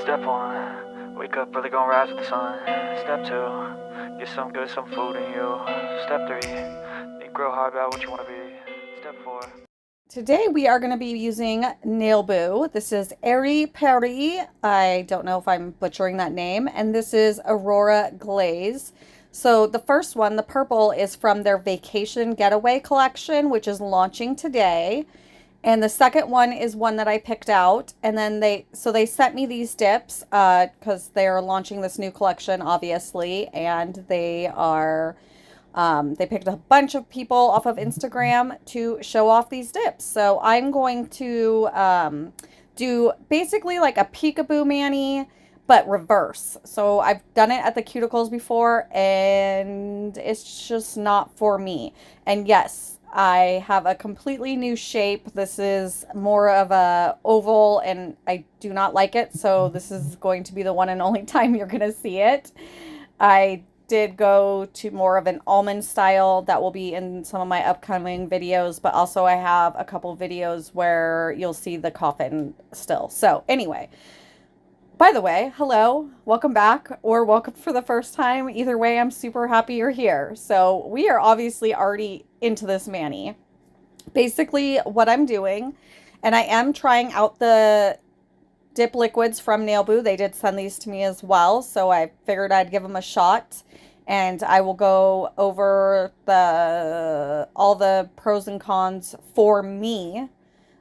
Step 1, wake up, really gonna rise with the sun. Step 2, get some good, some food in you. Step 3, think real hard about what you want to be. Step 4. Today we are going to be using NailBoo. This is Airy Perry. I don't know if I'm butchering that name. And this is Aurora Glaze. So the first one, the purple, is from their Vacation Getaway collection, which is launching today. And the second one is one that I picked out. And then they sent me these dips because they're launching this new collection, obviously. And they are... they picked a bunch of people off of Instagram to show off these dips. So I'm going to do basically like a peekaboo mani, but reverse. So I've done it at the cuticles before and it's just not for me. And yes, I have a completely new shape. This is more of a oval and I do not like it. So this is going to be the one and only time you're going to see it. I did go to more of an almond style that will be in some of my upcoming videos, but also I have a couple videos where you'll see the coffin still. So anyway, by the way, hello, welcome back, or welcome for the first time. Either way, I'm super happy you're here. So we are obviously already into this mani. Basically what I'm doing, and I am trying out the dip liquids from NailBoo. They did send these to me as well, so I figured I'd give them a shot. And I will go over all the pros and cons for me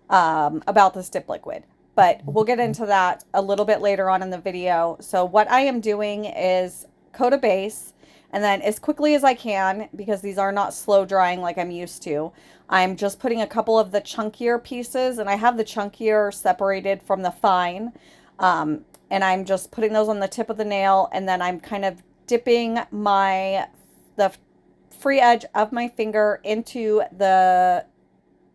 about this dip liquid. But we'll get into that a little bit later on in the video. So what I am doing is coat a base, and then as quickly as I can, because these are not slow drying like I'm used to, I'm just putting a couple of the chunkier pieces, and I have the chunkier separated from the fine. And I'm just putting those on the tip of the nail, and then I'm kind of dipping the free edge of my finger into the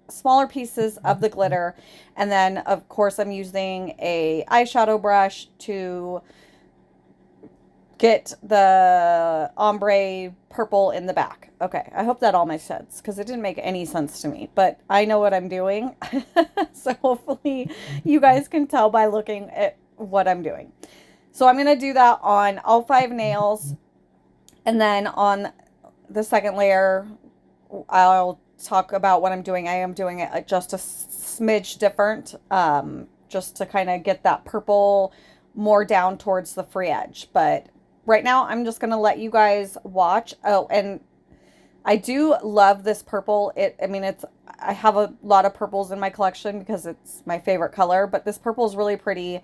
smaller pieces of the glitter. And then of course I'm using a eyeshadow brush to get the ombre purple in the back. Okay, I hope that all makes sense because it didn't make any sense to me, but I know what I'm doing. So hopefully you guys can tell by looking at what I'm doing. So I'm going to do that on all 5 nails. And then on the second layer, I'll talk about what I'm doing. I am doing it just a smidge different, just to kind of get that purple more down towards the free edge. But right now, I'm just going to let you guys watch. Oh, and I do love this purple. I have a lot of purples in my collection because it's my favorite color, but this purple is really pretty.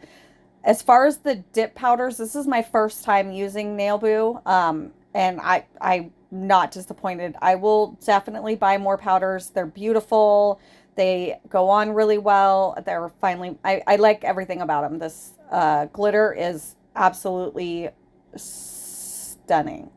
As far as the dip powders, this is my first time using NailBoo, and I'm not disappointed. I will definitely buy more powders. They're beautiful. They go on really well. They're finally, I like everything about them. This glitter is absolutely stunning.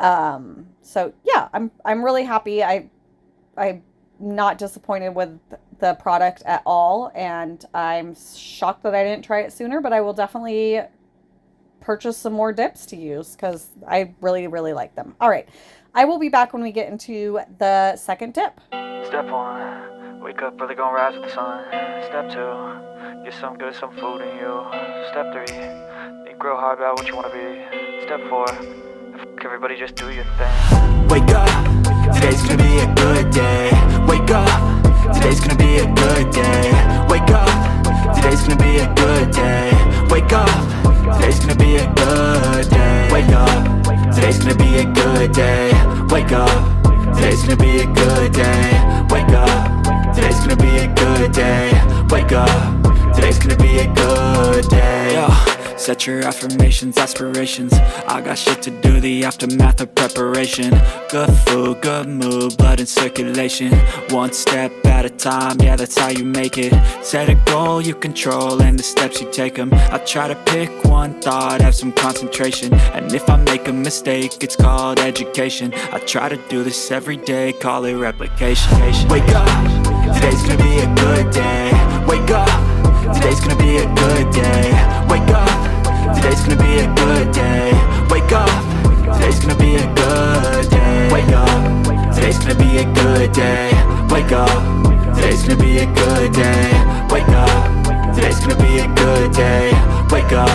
So yeah, I'm really happy. I'm not disappointed with the product at all, and I'm shocked that I didn't try it sooner, but I will definitely purchase some more dips to use because I really, really like them. All right, I will be back when we get into the second dip. Step 1, wake up, really gonna rise with the sun. Step 2, get some good, some food in you. Step 3, think real hard about what you want to be. Step 4, everybody just do your thing. Wake up, today's gonna be a good day. Wake up, today's gonna be a good day. Wake up, today's gonna be a good day. Wake up, today's gonna be a good day. Wake up, today's gonna be a good day. Wake up, today's gonna be a good day. Wake up, today's gonna be a good day. Wake up, today's gonna be a good day. Yo. Set your affirmations, aspirations. I got shit to do, the aftermath of preparation. Good food, good mood, blood in circulation. One step at a time, yeah, that's how you make it. Set a goal you control and the steps you take them. I try to pick one thought, have some concentration. And if I make a mistake, it's called education. I try to do this every day, call it replication. Wake up, today's gonna be a good day. Wake up, today's gonna be a good day. Wake up, today's gonna be a good day. Wake up, today's gonna be a good day. Wake up, today's gonna be a good day. Wake up, today's gonna be a good day. Wake up, today's gonna be a good day. Wake up,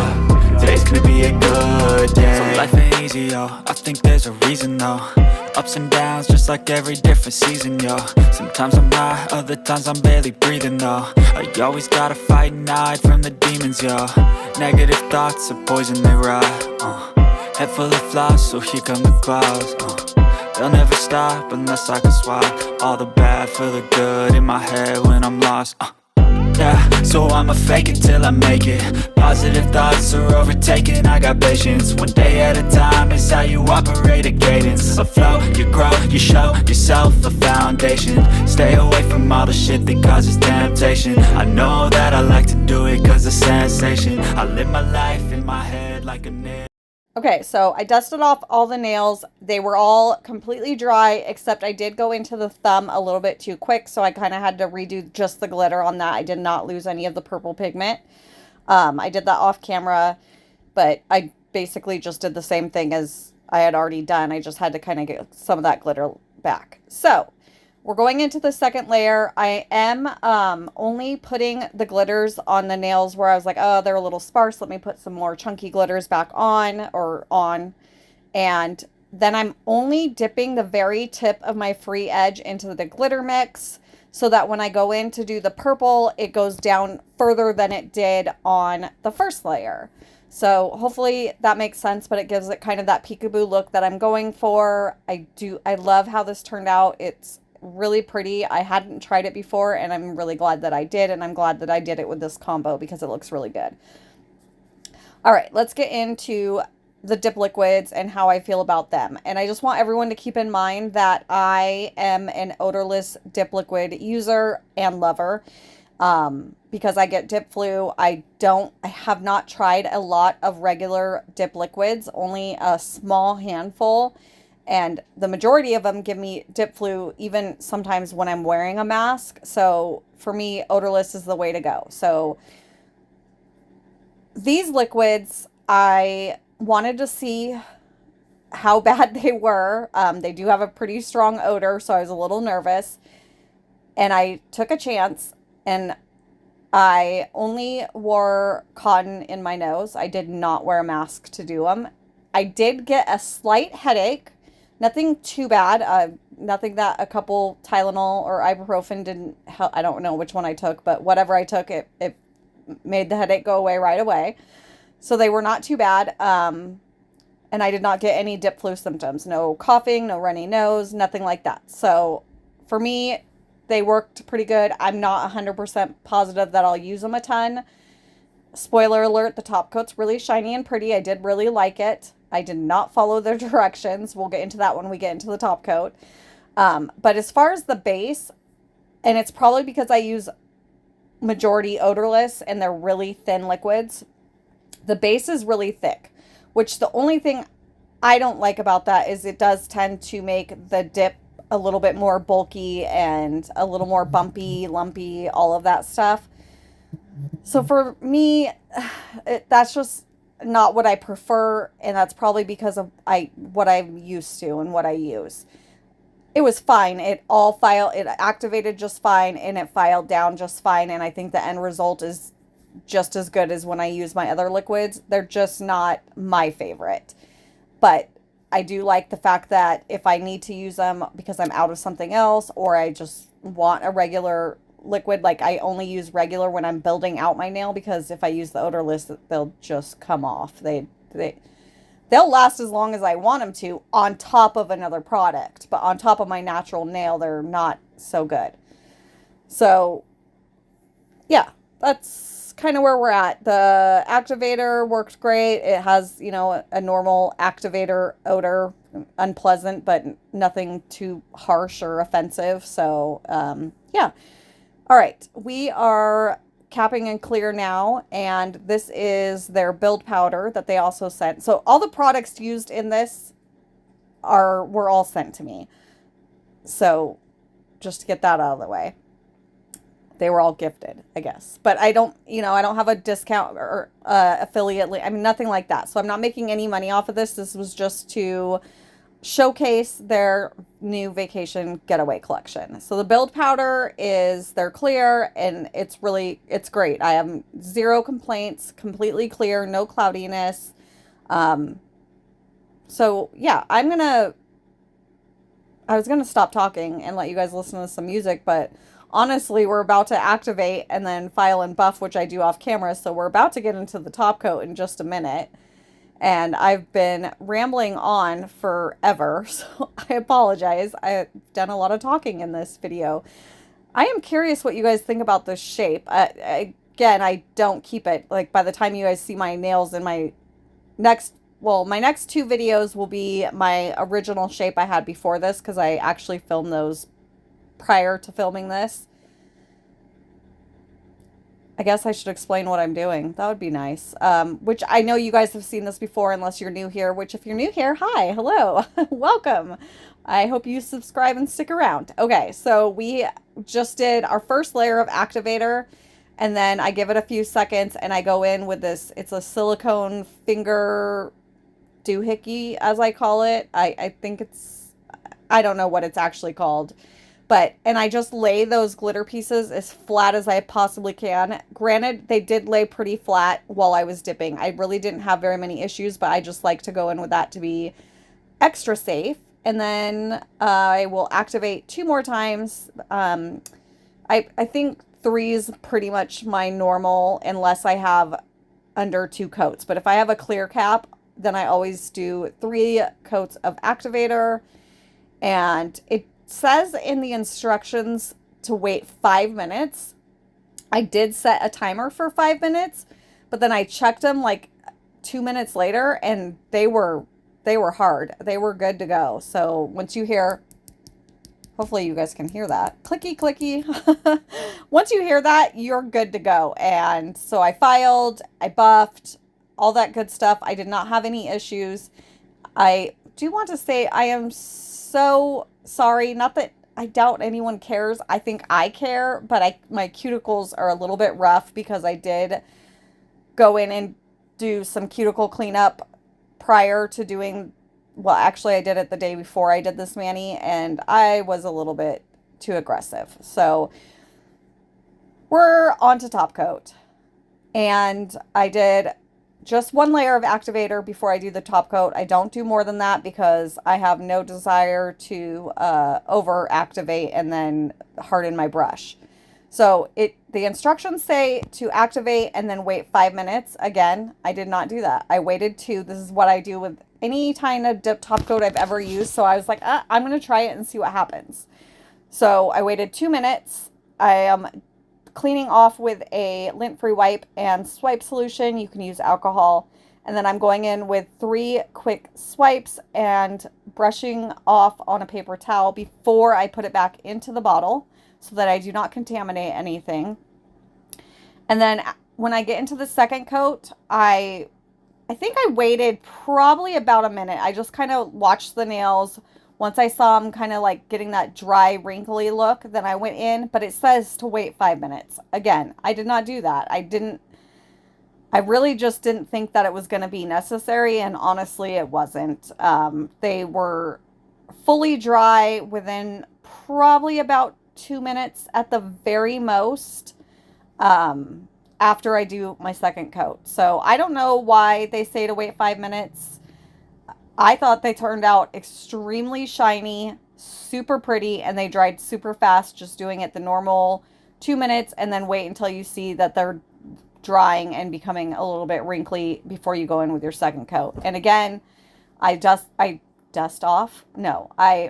easy, yo. I think there's a reason, though. Ups and downs, just like every different season, yo. Sometimes I'm high, other times I'm barely breathing, though. I always gotta fight and hide from the demons, yo. Negative thoughts are poison, they rot. Head full of flies, so here come the clouds. They'll never stop unless I can swap all the bad for the good in my head when I'm lost. Yeah, so I'ma fake it till I make it. Positive thoughts are overtaken, I got patience. One day at a time is how you operate a cadence. A flow, you grow, you show yourself a foundation. Stay away from all the shit that causes temptation. I know that I like to do it cause it's sensation. I live my life in my head like a nail. Okay, so I dusted off all the nails. They were all completely dry, except I did go into the thumb a little bit too quick, so I kind of had to redo just the glitter on that. I did not lose any of the purple pigment. I did that off camera, but I basically just did the same thing as I had already done. I just had to kind of get some of that glitter back. So we're going into the second layer. I am only putting the glitters on the nails where I was like, oh, they're a little sparse. Let me put some more chunky glitters back on or on. And then I'm only dipping the very tip of my free edge into the glitter mix so that when I go in to do the purple, it goes down further than it did on the first layer. So hopefully that makes sense, but it gives it kind of that peekaboo look that I'm going for. I love how this turned out. It's really pretty. I hadn't tried it before and I'm really glad that I did, and I'm glad that I did it with this combo because it looks really good. All right, let's get into the dip liquids and how I feel about them. And I just want everyone to keep in mind that I am an odorless dip liquid user and lover because I get dip flu. I have not tried a lot of regular dip liquids, only a small handful. And the majority of them give me dip flu, even sometimes when I'm wearing a mask. So for me, odorless is the way to go. So these liquids, I wanted to see how bad they were. They do have a pretty strong odor, so I was a little nervous. And I took a chance, and I only wore cotton in my nose. I did not wear a mask to do them. I did get a slight headache. Nothing too bad. Nothing that a couple Tylenol or ibuprofen didn't help. I don't know which one I took, but whatever I took, it made the headache go away right away. So they were not too bad. And I did not get any dip flu symptoms. No coughing, no runny nose, nothing like that. So for me, they worked pretty good. I'm not 100% positive that I'll use them a ton. Spoiler alert, the top coat's really shiny and pretty. I did really like it. I did not follow their directions. We'll get into that when we get into the top coat. But as far as the base, and it's probably because I use majority odorless and they're really thin liquids, the base is really thick, which the only thing I don't like about that is it does tend to make the dip a little bit more bulky and a little more bumpy, lumpy, all of that stuff. So for me, that's just not what I prefer, and that's probably because of what I'm used to and what I use. It was fine. It activated just fine, and it filed down just fine, and I think the end result is just as good as when I use my other liquids. They're just not my favorite. But I do like the fact that if I need to use them because I'm out of something else, or I just want a regular liquid, like I only use regular when I'm building out my nail, because if I use the odorless, they'll just come off. They'll last as long as I want them to on top of another product, but on top of my natural nail, they're not so good. So yeah, that's kind of where we're at. The activator worked great. It has, a normal activator odor, unpleasant, but nothing too harsh or offensive. So yeah. All right, we are capping and clear now, and this is their build powder that they also sent. So all the products used in this were all sent to me. So just to get that out of the way, they were all gifted, I guess. But I don't have a discount or affiliate link. I mean, nothing like that. So I'm not making any money off of this. This was just to showcase their new vacation getaway collection. So the build powder they're clear, and it's great. I have zero complaints, completely clear, no cloudiness. So yeah, I was gonna stop talking and let you guys listen to some music, but honestly, we're about to activate and then file and buff, which I do off camera. So we're about to get into the top coat in just a minute. And I've been rambling on forever, so I apologize. I've done a lot of talking in this video. I am curious what you guys think about this shape. Again, I don't keep it. Like, by the time you guys see my nails in my my next two videos will be my original shape I had before this, because I actually filmed those prior to filming this. I guess I should explain what I'm doing. That would be nice. Which I know you guys have seen this before unless you're new here, which if you're new here, hi, hello, welcome. I hope you subscribe and stick around. Okay, so we just did our first layer of activator, and then I give it a few seconds and I go in with this, it's a silicone finger doohickey, as I call it. I think I don't know what it's actually called. And I just lay those glitter pieces as flat as I possibly can. Granted, they did lay pretty flat while I was dipping. I really didn't have very many issues, but I just like to go in with that to be extra safe. And then I will activate 2 more times. I think 3 is pretty much my normal unless I have under 2 coats. But if I have a clear cap, then I always do 3 coats of activator. And it says in the instructions to wait 5 minutes. I did set a timer for 5 minutes, but then I checked them like 2 minutes later and they were hard. They were good to go. So once you hear, hopefully you guys can hear that. Clicky, clicky. Once you hear that, you're good to go. And so I filed, I buffed, all that good stuff. I did not have any issues. I do want to say I am so sorry. Not that I doubt anyone cares. I think I care, but my cuticles are a little bit rough because I did go in and do some cuticle cleanup prior to doing, well, actually I did it the day before I did this mani, and I was a little bit too aggressive. So we're on to top coat. And I did just 1 layer of activator before I do the top coat. I don't do more than that because I have no desire to over activate and then harden my brush. So the instructions say to activate and then wait 5 minutes. Again, I did not do that. I waited 2. This is what I do with any kind of dip top coat I've ever used. So I was like, I'm going to try it and see what happens. So I waited 2 minutes. I am cleaning off with a lint-free wipe and swipe solution. You can use alcohol. And then I'm going in with 3 quick swipes and brushing off on a paper towel before I put it back into the bottle so that I do not contaminate anything. And then when I get into the second coat, I think I waited probably about a minute. I just kind of watched the nails. Once I saw them kind of like getting that dry, wrinkly look, then I went in, but it says to wait 5 minutes. Again, I did not do that. I really just didn't think that it was going to be necessary, and honestly, it wasn't. They were fully dry within probably about 2 minutes at the very most, after I do my second coat. So I don't know why they say to wait 5 minutes. I thought they turned out extremely shiny, super pretty, and they dried super fast just doing it the normal 2 minutes and then wait until you see that they're drying and becoming a little bit wrinkly before you go in with your second coat. And again, I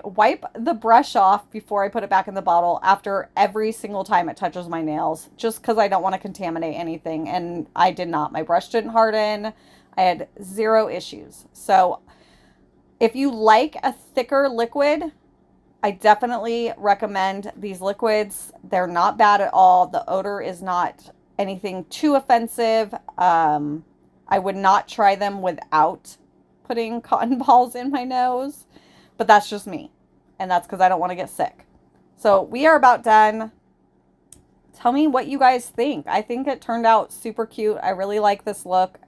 wipe the brush off before I put it back in the bottle after every single time it touches my nails, just because I don't want to contaminate anything. And I did not. My brush didn't harden. I had 0 issues. So if you like a thicker liquid, I definitely recommend these liquids. They're not bad at all. The odor is not anything too offensive. I would not try them without putting cotton balls in my nose, but that's just me. And that's because I don't want to get sick. So we are about done. Tell me what you guys think. I think it turned out super cute. I really like this look.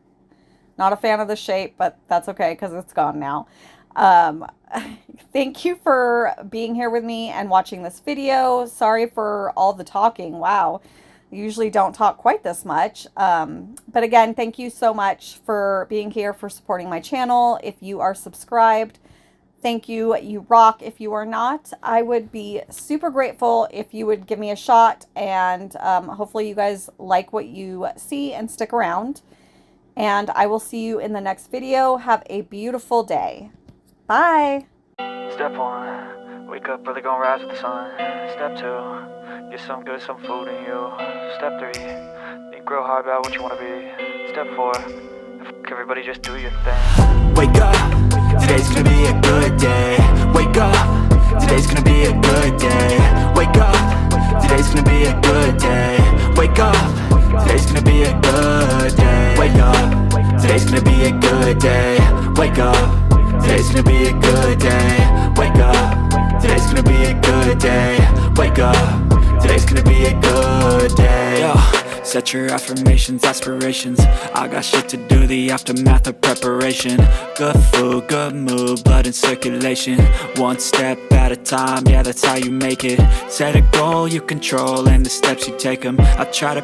Not a fan of the shape, but that's okay because it's gone now. Thank you for being here with me and watching this video. Sorry for all the talking. Wow. usually don't talk quite this much. But again, thank you so much for being here, for supporting my channel. If you are subscribed, thank you. You rock. If you are not, I would be super grateful if you would give me a shot, and hopefully you guys like what you see and stick around. And I will see you in the next video. Have a beautiful day. Bye. Step 1, wake up early, gonna rise with the sun. Step 2, get some good, some food in you. Step 3, think real hard about what you wanna be. Step 4, everybody just do your thing. Wake up, today's gonna be a good day. Wake up, today's gonna be a good day. Wake up, today's gonna be a good day. Wake up, today's gonna be a good day. Wake up, today's gonna be a good day. Wake up, today's gonna be a good day. Wake up, today's gonna be a good day. Wake up, today's gonna be a good day. Yo, set your affirmations, aspirations. I got shit to do, the aftermath of preparation. Good food, good mood, blood in circulation. One step at a time, yeah, that's how you make it. Set a goal you control and the steps you take them. I try to